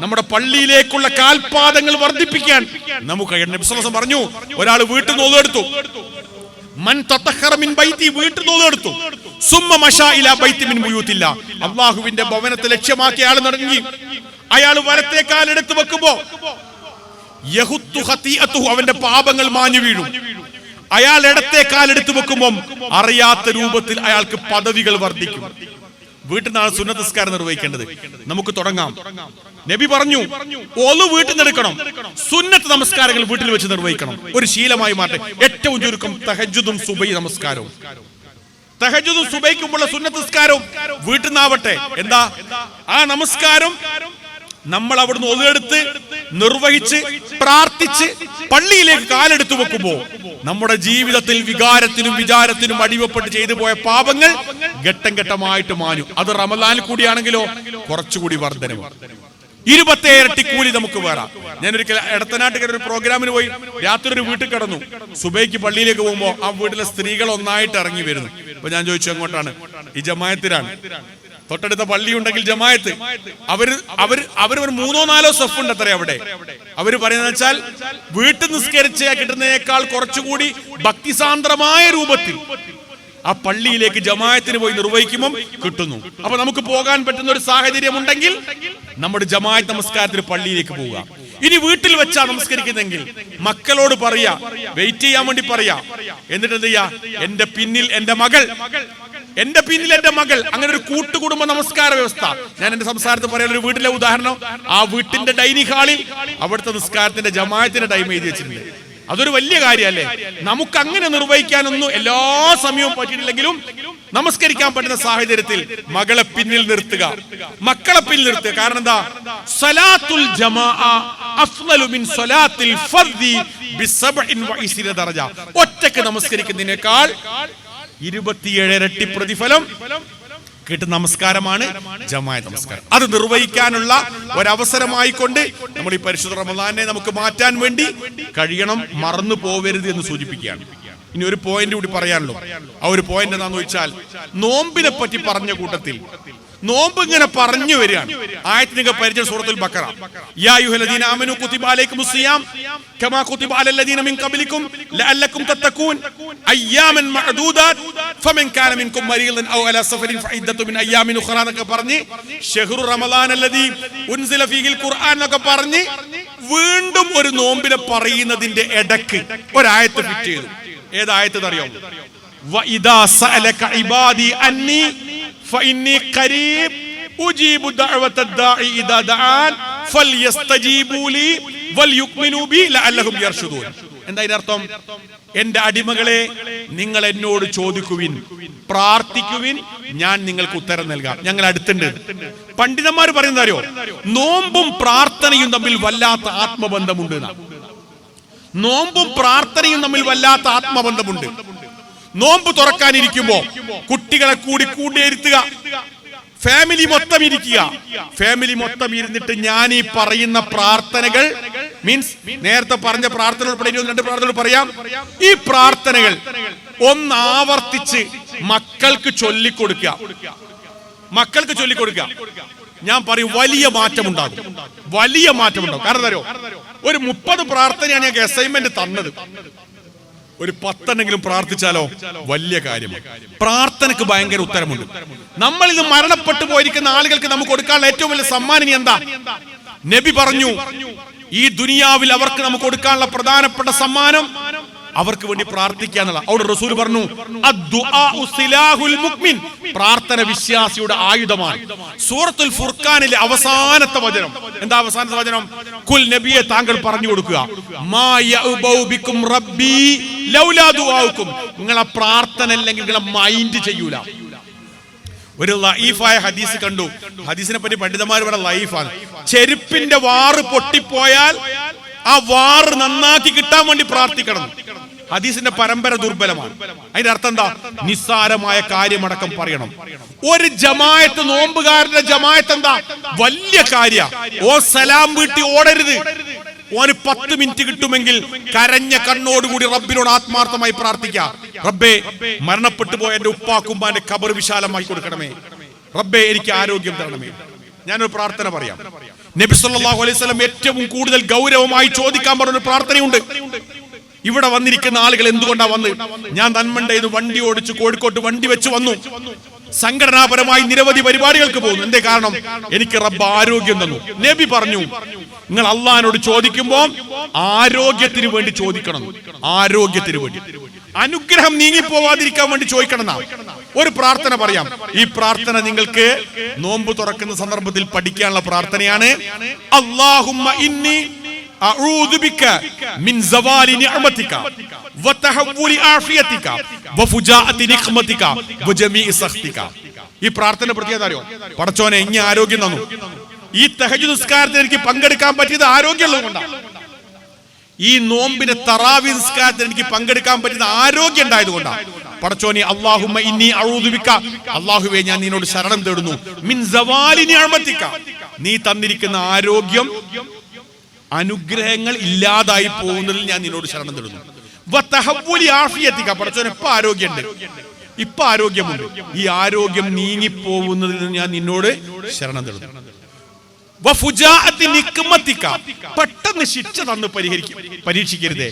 നമ്മുടെ പള്ളിയിലേക്കുള്ള കാൽപാദങ്ങൾ വർദ്ധിപ്പിക്കാൻ നമുക്ക് നബി സല്ലല്ലാഹു അലൈഹി വസല്ലം പറഞ്ഞു, ഒരാൾ വീട്ടിൽ നിന്ന് ഓതെടുത്തു, മൻ തതഖറ മിൻ ബൈതി, വീട്ടിൽ നിന്ന് ഓതെടുത്തു, സുമ്മ മശാ ഇലാ ബൈതി മിൻ ബുയൂത്തില്ല, അല്ലാഹുവിന്റെ ഭവനത്തെ ലക്ഷ്യമാക്കി അയാൾ നടങ്ങി. അയാൾ വലത്തെ കാൽ എടുത്തു വെക്കുമ്പോ യഹുത്തു ഖതീഅതുഹു, അവന്റെ പാപങ്ങൾ മാഞ്ഞു വീഴും. അയാൾ ഇടത്തെ കാലെടുത്ത് വെക്കുമ്പോൾ അറിയാത്ത രൂപത്തിൽ അയാൾക്ക് പദവികൾ വർദ്ധിക്കും. വീട്ടിൽ നിന്നാണ് സുന്നത്ത് നിസ്കാരം നിർവഹിക്കേണ്ടത്. നമുക്ക് തുടങ്ങാം. നബി പറഞ്ഞു, ഒളു വീട്ടിൽ നിന്ന് എടുക്കണം, സുന്നത്ത് നമസ്കാരങ്ങൾ വീട്ടിൽ വെച്ച് നിർവഹിക്കണം. ഒരു ശീലമായി മാറ്റേ. ഏറ്റവും ചുരുക്കം തഹജ്ജുദും സുബൈ നമസ്കാരവും, തഹജ്ജുദും സുബൈക്കുമുള്ള സുന്നത്ത് നിസ്കാരവും വീട്ടിൽ നിന്നാവട്ടെ. എന്താ ആ നമസ്കാരം നമ്മൾ അവിടുന്ന് ഒതെടുത്ത് നിർവഹിച്ച് പ്രാർത്ഥിച്ച് പള്ളിയിലേക്ക് കാലെടുത്തു വെക്കുമ്പോ നമ്മുടെ ജീവിതത്തിൽ വികാരത്തിനും വിചാരത്തിനും അടിവപ്പെട്ട് ചെയ്തു പോയ പാപങ്ങൾ ഘട്ടം ഘട്ടമായിട്ട് മാഞ്ഞു. അത് റമദാനിൽ കൂടിയാണെങ്കിലോ കുറച്ചുകൂടി വർധനവും, 27 ഇരട്ടി കൂലി നമുക്ക് വേറെ. ഞാനൊരിക്കൽ എടത്തനാട്ടുകാർ ഒരു പ്രോഗ്രാമിന് പോയി, രാത്രി ഒരു വീട്ടിൽ കിടന്നു. സുബൈക്ക് പള്ളിയിലേക്ക് പോകുമ്പോ ആ വീട്ടിലെ സ്ത്രീകൾ ഒന്നായിട്ട് ഇറങ്ങി വരുന്നു. അപ്പൊ ഞാൻ ചോദിച്ചു, എങ്ങോട്ടാണ്? ഈ ജമായത്തിലാണ്. തൊട്ടടുത്ത പള്ളി ഉണ്ടെങ്കിൽ ജമായത്ത്. അവര് ഒരു 3-4 സഫ് ഉണ്ട് അത്ര അവിടെ. അവര് പറയുന്നത് വെച്ചാൽ വീട്ടിൽ നിസ്കരിച്ച് കിട്ടുന്നതിനേക്കാൾ കുറച്ചുകൂടി ഭക്തിസാന്ദ്രമായ രൂപത്തിൽ ആ പള്ളിയിലേക്ക് ജമായത്തിന് പോയി നിർവഹിക്കുമ്പോൾ കിട്ടുന്നു. അപ്പൊ നമുക്ക് പോകാൻ പറ്റുന്ന ഒരു സാഹചര്യം ഉണ്ടെങ്കിൽ നമ്മുടെ ജമാഅത്ത് നമസ്കാരത്തിന് പള്ളിയിലേക്ക് പോവുക. ഇനി വീട്ടിൽ വെച്ചാ നമസ്കരിക്കുന്നെങ്കിൽ മക്കളോട് പറയാ, വെയിറ്റ് ചെയ്യാൻ വേണ്ടി പറയാ. എന്നിട്ട് എന്ത് ചെയ്യാ, എന്റെ പിന്നിൽ എന്റെ മകൾ, അങ്ങനെ ഒരു കൂട്ടുകുടുംബ നമസ്കാര വ്യവസ്ഥ. ഞാൻ എന്റെ സംസാരത്തിൽ പറയാൻ ഒരു വീട്ടിലെ ഉദാഹരണം, ആ വീട്ടിന്റെ ഡൈനിങ് ഹാളിൽ അവിടുത്തെ നിസ്കാരത്തിന്റെ ജമാഅത്തിന്റെ ടൈം എഴുതി വെച്ചിട്ടുണ്ട്. അതൊരു വലിയ കാര്യമല്ലേ? നമുക്ക് അങ്ങനെ നിർവഹിക്കാനൊന്നും എല്ലാ സമയവും പറ്റിയിട്ടില്ലെങ്കിലും നമസ്കരിക്കാൻ പറ്റുന്ന സാഹചര്യത്തിൽ മകളെ പിന്നിൽ നിർത്തുക, മക്കളെ പിന്നിൽ നിർത്തുക. കാരണം എന്താ, സലാത്തുൽ ജമാഅ അഫ്ളലു മിൻ സലാത്തിൽ ഫർദി ബി 27 ദറജ. ഒറ്റക്ക് നമസ്കരിക്കുന്നതിനേക്കാൾ 27 ഇരട്ടി പ്രതിഫലം കിട്ടുന്ന നമസ്കാരമാണ് ജമാഅത്ത് നമസ്കാരം. അത് നിർവഹിക്കാനുള്ള ഒരവസരമായിക്കൊണ്ട് നമ്മൾ ഈ പരിശുദ്ധ റമദാനെ നമുക്ക് മാറ്റാൻ വേണ്ടി കഴിയണം. മറന്നു പോവരുത് എന്ന് സൂചിപ്പിക്കുകയാണ്. ഇനി ഒരു പോയിന്റ് കൂടി പറയാനുള്ളൂ. ആ ഒരു പോയിന്റ് എന്താണെന്ന് വെച്ചാൽ, നോമ്പിനെ പറ്റി പറഞ്ഞ കൂട്ടത്തിൽ നോമ്പ് ഇങ്ങനെ പറഞ്ഞു വരികയാണ്. ആയത്തിനൊക്കെ പരിചയം സൂറത്തുൽ ബഖറ. യാ അയ്യുഹല്ലദീന ആമനൂ കുതിബ അലൈക്കുമുസ് സിയാം കമാ കുതിബ അലല്ലദീന മിൻ ഖബ്ലിക്കും ലഅല്ലക്കും തത്തഖൂൻ അയ്യാമൻ മഅദൂദാത് ഫമൻ കാന മിൻകും മരീദൻ ഔ അലാ സഫരിൻ ഫഇദ്ദതു മിൻ അയ്യാമിൻ ഉഖറ എന്നൊക്കെ പറഞ്ഞ് ശഹ്റു റമളാനല്ലദീ ഉൻസില ഫീഹിൽ ഖുർആൻ എന്നൊക്കെ പറഞ്ഞ് വീണ്ടും ഒരു നോമ്പിനെ പറയുന്നതിന്റെ ഇടക്ക് ഒരായത്ത് ഫിറ്റ് ചെയ്തു. ഏതായത്ത് അറിയാമോ? വഇദാ സഅലക ഇബാദി അന്നി ഫഇന്നി ഖരീബ് ഉജീബു ദഅവത്തദ് ദാഇ ഇദാ ദഅൻ ഫൽയസ്തജീബൂ ലി വൽയുക്മിനൂ ബി ലഅല്ലഹും യർഷുദൂൻ. എന്താ ഇതിന്റെ അർത്ഥം? എന്റെ അടിമകളെ, നിങ്ങൾ എന്നോട് ചോദിക്കുവിൻ, പ്രാർത്ഥിക്കുവിൻ, ഞാൻ നിങ്ങൾക്ക് ഉത്തരം നൽകാം. ഞങ്ങൾ അടുത്തുണ്ട്. പണ്ഡിതന്മാർ പറയുന്നത് അറിയോ? നോമ്പും പ്രാർത്ഥനയും തമ്മിൽ വല്ലാത്ത ആത്മബന്ധമുണ്ട്. നോമ്പും പ്രാർത്ഥനയും തമ്മിൽ വല്ലാത്ത ആത്മബന്ധമുണ്ട്. നോമ്പ് തുറക്കാനിരിക്കുമ്പോ കുട്ടികളെ കൂടിയിരുത്തുക, ഫാമിലി മൊത്തം ഇരിക്കുക. ഫാമിലി മൊത്തം ഇരുന്നിട്ട് ഞാൻ ഈ പറയുന്ന പ്രാർത്ഥനകൾ, മീൻസ് നേരത്തെ പറഞ്ഞ പ്രാർത്ഥന ഉൾപ്പെടെ 2 പ്രാർത്ഥനകൾ പറയാം. ഈ പ്രാർത്ഥനകൾ ഒന്നാവർത്തിച്ച് മക്കൾക്ക് ചൊല്ലിക്കൊടുക്കുക. ഞാൻ പറയും, വലിയ മാറ്റം ഉണ്ടാകും. കാരണം അറിയോ, ഒരു 30 പ്രാർത്ഥനയാണ് ഞങ്ങൾക്ക് അസൈൻമെന്റ് തന്നത്. ഒരു 10 പ്രാർത്ഥിച്ചാലോ വലിയ കാര്യമാണ്. പ്രാർത്ഥനക്ക് ഭയങ്കര ഉത്തരമുണ്ട്. നമ്മൾ ഇത് മരണപ്പെട്ടു പോയിരിക്കുന്ന ആളുകൾക്ക് നമുക്ക് കൊടുക്കാനുള്ള ഏറ്റവും വലിയ സമ്മാനം എന്താ? നബി പറഞ്ഞു, ഈ ദുനിയാവിൽ അവർക്ക് നമുക്ക് കൊടുക്കാനുള്ള പ്രധാനപ്പെട്ട സമ്മാനം അവർക്ക് വേണ്ടി പ്രാർത്ഥിക്കുക എന്നുള്ള. അവിടെ റസൂൽ പറഞ്ഞു, അദ്ദുആഉ സിലാഹുൽ മുഅ്മിൻ, പ്രാർത്ഥന വിശ്വാസിയുടെ ആയുധമാണ്. സൂറത്തുൽ ഫുർഖാനിലെ അവസാനത്തെ വചനം എന്താ? അവസാനത്തെ വചനം, കുൽ നബിയെ താങ്കൾ പറഞ്ഞു കൊടുക്കുക, മാ യഉബൗ ബിക്കും റബ്ബി ലൗലാ ദുആഉക്കും, നിങ്ങളെ പ്രാർത്ഥന അല്ലെങ്കിൽ നിങ്ങളെ മൈൻഡ് ചെയ്യൂല. ഒരു ലൈഫായ ഹദീസ് കണ്ടു. ഹദീസിനെ പറ്റി പണ്ഡിതന്മാർ പറഞ്ഞ ലൈഫാണ്. ചെരുപ്പിന്റെ വാറ് പൊട്ടിപ്പോയാൽ ആ വാറ് നന്നാക്കി കിട്ടാൻ വേണ്ടി പ്രാർത്ഥിക്കണം. ഹദീസിന്റെ പരമ്പര ദുർബലമാണ്. അതിന്റെ അർത്ഥം എന്താ? നിസ്സാരമായ കാര്യമടക്കം പറയണം. ഒരു ജമാഅത്ത്, നോമ്പുകാരന്റെ ജമാഅത്ത് എന്താ? വലിയ കാര്യ. ഓ സലാം വീട്ടി ഓടരുത്. ഓന് 10 മിനിറ്റ് കിട്ടുമെങ്കിൽ കരഞ്ഞ കണ്ണോടുകൂടി റബ്ബിനോട് ആത്മാർത്ഥമായി പ്രാർത്ഥിക്കുക. റബ്ബേ, മരണപ്പെട്ടു പോയ എന്റെ ഉപ്പാക്കുമ്മാന്റെ ഖബർ വിശാലമായി കൊടുക്കണമേ. റബ്ബേ, എനിക്ക് ആരോഗ്യം തരണമേ. ഞാനൊരു പ്രാർത്ഥന പറയാം. നബി സല്ലല്ലാഹു അലൈഹി വസല്ലം ഏറ്റവും കൂടുതൽ ഗൗരവമായി ചോദിക്കാൻ പറഞ്ഞ ഒരു പ്രാർത്ഥനയുണ്ട്. ഇവിടെ വന്നിരിക്കുന്ന ആളുകൾ എന്തുകൊണ്ടാ വന്ന്? ഞാൻ നന്മണ്ടേന്ന് വണ്ടി ഓടിച്ച് കോഴിക്കോട്ട് വണ്ടി വെച്ച് വന്നു. സംഘടനാപരമായി നിരവധി പരിപാടികൾക്ക് പോകുന്നു. എന്തേ കാരണം? എനിക്ക് റബ്ബ് ആരോഗ്യം തന്നു. നബി പറഞ്ഞു, നിങ്ങൾ അള്ളാഹിനോട് ചോദിക്കുമ്പോ ആരോഗ്യത്തിന് വേണ്ടി ചോദിക്കണം. ആരോഗ്യത്തിന് വേണ്ടി, അനുഗ്രഹം നീങ്ങിപ്പോവാതിരിക്കാൻ വേണ്ടി ചോദിക്കണം. ഒരു പ്രാർത്ഥന പറയാം. ഈ പ്രാർത്ഥന നിങ്ങൾക്ക് നോമ്പ് തുറക്കുന്ന സന്ദർഭത്തിൽ പഠിക്കാനുള്ള പ്രാർത്ഥനയാണ്. അല്ലാഹുമ്മ ഇന്നി അഊദു ബിക മിൻ സവാലി നിഅമതിക വതഹവ്വുലി ആഫിയതിക വഫുജാഅതി നിഖ്മതിക വജമീഇ സഖ്തിക. ഈ പ്രാർത്ഥന പ്രത്യേകത അറിയോ? പടച്ചോനെ, ഇനി ആരോഗ്യം തന്നു. ഈ തഹജ്ജുദ് നിസ്കാരത്തിൽ എനിക്ക് പങ്കെടുക്കാൻ പറ്റിയത് ആരോഗ്യമുള്ളതുകൊണ്ടാണ്. ഈ നോമ്പിന്റെ തറാവീഹ് നിസ്കാരത്തിൽ എനിക്ക് പങ്കെടുക്കാൻ പറ്റുന്ന ആരോഗ്യം ഉണ്ടായതുകൊണ്ടാണ്. പടച്ചോനെ, അല്ലാഹുമ്മ ഇന്നി അഊദു ബിക, അല്ലാഹുവേ, ഞാൻ നിന്നോട് ശരണം തേടുന്നു, മിൻ സവാലി നിഅമതിക, നീ തന്നിരിക്കുന്ന ആരോഗ്യം, അനുഗ്രഹങ്ങൾ ഇല്ലാതായി പോകുന്നതിൽ ഞാൻ നിന്നോട് ശരണം തേടുന്നു. വതഹവ്വുലി ആഫിയതിക, പടച്ചോനെ, ഇപ്പൊ ആരോഗ്യമുണ്ട്. ഈ ആരോഗ്യം നീങ്ങിപ്പോകുന്നതിൽ നിന്ന് ഞാൻ നിന്നോട് ശരണം തേടുന്നു. വഫുജാഅതി നിഖ്മതിക, പെട്ടെന്ന് ശിക്ഷ തന്ന് പരീക്ഷിക്കരുതേ.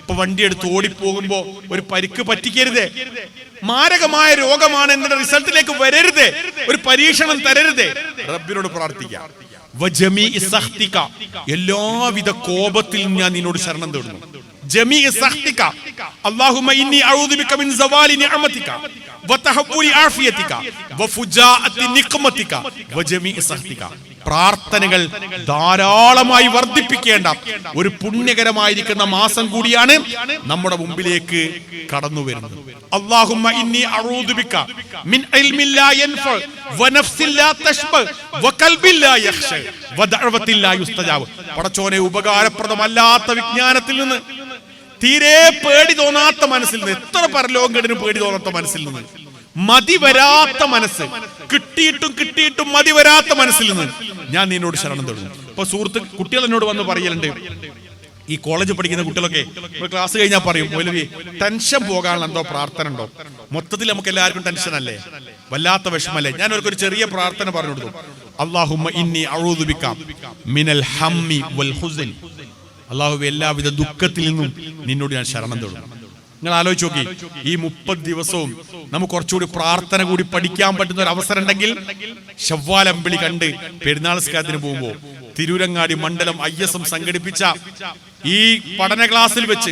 ഇപ്പൊ വണ്ടി എടുത്ത് ഓടിപ്പോകുമ്പോ ഒരു പരിക്ക് പറ്റിക്കരുതേ. മാരകമായ രോഗമാണ് എന്നതിന്റെ റിസൾട്ടിലേക്ക് വരരുതേ. ഒരു പരീക്ഷണം തരരുതേ. റബ്ബിനോട് പ്രാർത്ഥിക്കാം. വജമീഇ സഖ്തിക, എല്ലാവിധ കോപത്തിൽ ഞാൻ നിന്നോട് ശരണം തേടുന്നു. ജമീഇ സഖ്തിക, അല്ലാഹുമ്മ ഇന്നി അഊദു ബിക മിൻ സവാലി നിഅമതിക വതഹവ്വുലി ആഫിയതിക വഫുജാഅതി നിഖ്മതിക വജമീഇ സഖ്തിക. പ്രാർത്ഥനകൾ ധാരാളമായി വർദ്ധിപ്പിക്കേണ്ട ഒരു പുണ്യകരമായിരിക്കുന്ന മാസം കൂടിയാണ് നമ്മുടെ മുമ്പിലേക്ക് കടന്നു വരുന്നത്. അല്ലാഹുമ്മ ഇന്നി അഊദു ബിക മിൻ ഇൽമിൻ ലാ യൻഫ വനഫ്സിൻ ലാ തശ്ബ വഖൽബിൻ ലാ യഖ്ശ വദഅവത്തിൻ ലാ യുസ്തജാബ്. പടച്ചോനെ, ഉപകാരപ്രദമല്ലാത്ത വിജ്ഞാനത്തിൽ നിന്ന്, തീരെ പേടി തോന്നാത്ത മനസ്സിൽ നിന്ന്, എത്ര പരലോകത്തിന് പേടി തോന്നാത്ത മനസ്സിൽ നിന്ന്, മതി വരാത്ത മനസ്സ്, കിട്ടിയിട്ടും മതി വരാത്ത മനസ്സിൽ നിന്ന് ഞാൻ നിന്നോട് ശരണം തേടുന്നു. ഇപ്പൊ സുഹൃത്ത് കുട്ടികൾ എന്നോട് വന്ന് പറയലുണ്ട്, ഈ കോളേജ് പഠിക്കുന്ന കുട്ടികളൊക്കെ ക്ലാസ് കഴിഞ്ഞാൽ പറയും, മൗലവി ടെൻഷൻ പോകാനുള്ള എന്തോ പ്രാർത്ഥന ഉണ്ടോ? മൊത്തത്തിൽ നമുക്ക് എല്ലാവർക്കും ടെൻഷൻ അല്ലേ, വല്ലാത്ത വിഷമല്ലേ? ഞാൻ അവർക്കൊരു ചെറിയ പ്രാർത്ഥന പറഞ്ഞു കൊടുത്തു. അല്ലാഹുമ്മ ഇന്നി അഊദു ബിക മിനൽ ഹമ്മി വൽ ഹുസ്ൻ. അല്ലാഹുവേ, എല്ലാവിധ ദുഃഖത്തിൽ നിന്നും നിന്നോട് ഞാൻ ശരണം തേടുന്നു. നിങ്ങൾ ആലോചിച്ച് നോക്കി, ഈ 30 ദിവസവും നമുക്ക് കുറച്ചുകൂടി പ്രാർത്ഥന കൂടി പഠിക്കാൻ പറ്റുന്ന ഒരു അവസരം ഉണ്ടെങ്കിൽ, ശവ്വാൽ അമ്പിളി കണ്ട് പെരുന്നാൾ നിസ്കാരത്തിന് പോകുമ്പോൾ തിരൂരങ്ങാടി മണ്ഡലം ISM സംഘടിപ്പിച്ച ഈ പഠന ക്ലാസ്സിൽ വെച്ച്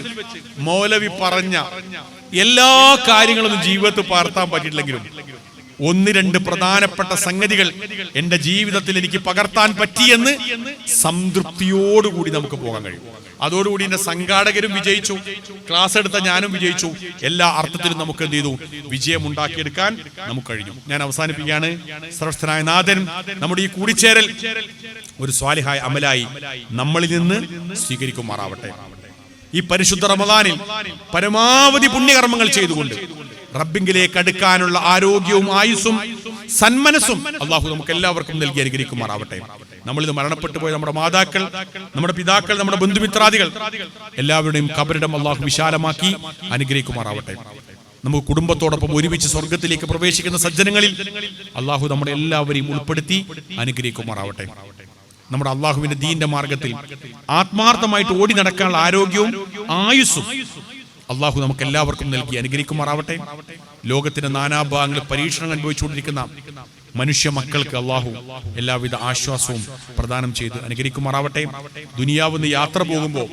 മൗലവി പറഞ്ഞ എല്ലാ കാര്യങ്ങളൊന്നും ജീവിതത്തിൽ പകർത്താൻ പറ്റിയിട്ടില്ലെങ്കിലും 1-2 പ്രധാനപ്പെട്ട സംഗതികൾ എന്റെ ജീവിതത്തിൽ എനിക്ക് പകർത്താൻ പറ്റിയെന്ന് സംതൃപ്തിയോടുകൂടി നമുക്ക് പോകാൻ കഴിയും. അതോടുകൂടി എന്റെ സംഘാടകരും വിജയിച്ചു, ക്ലാസ് എടുത്ത ഞാനും വിജയിച്ചു. എല്ലാ അർത്ഥത്തിലും നമുക്ക് എന്ത് ചെയ്തു? വിജയം ഉണ്ടാക്കിയെടുക്കാൻ നമുക്ക് കഴിഞ്ഞു. ഞാൻ അവസാനിപ്പിക്കുകയാണ്. ശ്രേഷ്ഠനായ നാഥൻ നമ്മുടെ ഈ കൂടിച്ചേരൽ ഒരു സ്വാലിഹായ അമലായി നമ്മളിൽ നിന്ന് സ്വീകരിക്കുമാറാവട്ടെ. ഈ പരിശുദ്ധ റമദാനിൽ പരമാവധി പുണ്യകർമ്മങ്ങൾ ചെയ്തുകൊണ്ട് റബ്ബിങ്കിലേക്ക് അടുക്കാനുള്ള ആരോഗ്യവും ആയുസ്സും സന്മനസ്സും അള്ളാഹു നമുക്ക് എല്ലാവർക്കും നൽകി അനുഗ്രഹിക്കുമാറാവട്ടെ. നമ്മളിത് മരണപ്പെട്ടു പോയ നമ്മുടെ മാതാക്കൾ, നമ്മുടെ പിതാക്കൾ, നമ്മുടെ ബന്ധുമിത്രാദികൾ എല്ലാവരുടെയും ഖബറിടം അള്ളാഹു വിശാലമാക്കി അനുഗ്രഹിക്കുമാറാവട്ടെ. നമുക്ക് കുടുംബത്തോടൊപ്പം ഒരുമിച്ച് സ്വർഗത്തിലേക്ക് പ്രവേശിക്കുന്ന സജ്ജനങ്ങളിൽ അള്ളാഹു നമ്മുടെ എല്ലാവരെയും ഉൾപ്പെടുത്തി അനുഗ്രഹിക്കുമാറാവട്ടെ. നമ്മുടെ അള്ളാഹുവിന്റെ ദീന്റെ മാർഗത്തിൽ ആത്മാർത്ഥമായിട്ട് ഓടി നടക്കാനുള്ള ആരോഗ്യവും ആയുസ്സും അള്ളാഹു നമുക്ക് എല്ലാവർക്കും നൽകി അനുഗ്രഹിക്കുമാറാവട്ടെ. ലോകത്തിന്റെ നാനാഭാഗങ്ങളിൽ പരീക്ഷണങ്ങൾ അനുഭവിച്ചുകൊണ്ടിരിക്കുന്ന മനുഷ്യ മക്കൾക്ക് അള്ളാഹു എല്ലാവിധ ആശ്വാസവും പ്രദാനം ചെയ്ത് അനുഗ്രഹിക്കുമാറാവട്ടെ. ദുനിയാവിന്ന് യാത്ര പോകുമ്പോൾ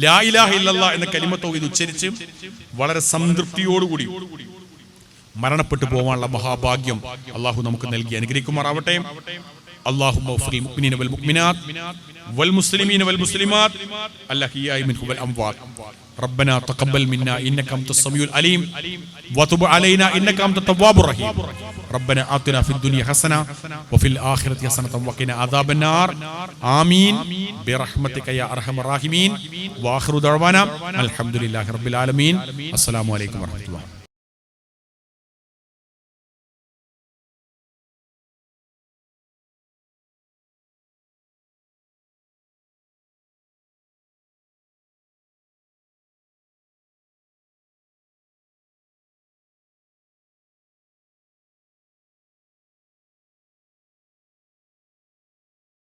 ലാ ഇലാഹ ഇല്ലല്ലാഹ് എന്ന കലിമത്ത് തൗഹീദ് ഉച്ചരിച്ച് വളരെ സംതൃപ്തിയോടുകൂടി മരണപ്പെട്ടു പോകാനുള്ള മഹാഭാഗ്യം അള്ളാഹു നമുക്ക് നൽകി അനുഗ്രഹിക്കുമാറാവട്ടെ. اللهم اغفر للمؤمنين والمؤمنات والمسلمين والمسلمات الأحياء منهم والأموات. ربنا تقبل منا إنك أنت السميع العليم وتب علينا إنك أنت التواب الرحيم. ربنا آتنا في الدنيا حسنة وفي الآخرة حسنة وقنا عذاب النار. آمين برحمتك يا أرحم الراحمين. وآخر دعوانا الحمد لله رب العالمين. السلام عليكم ورحمة الله.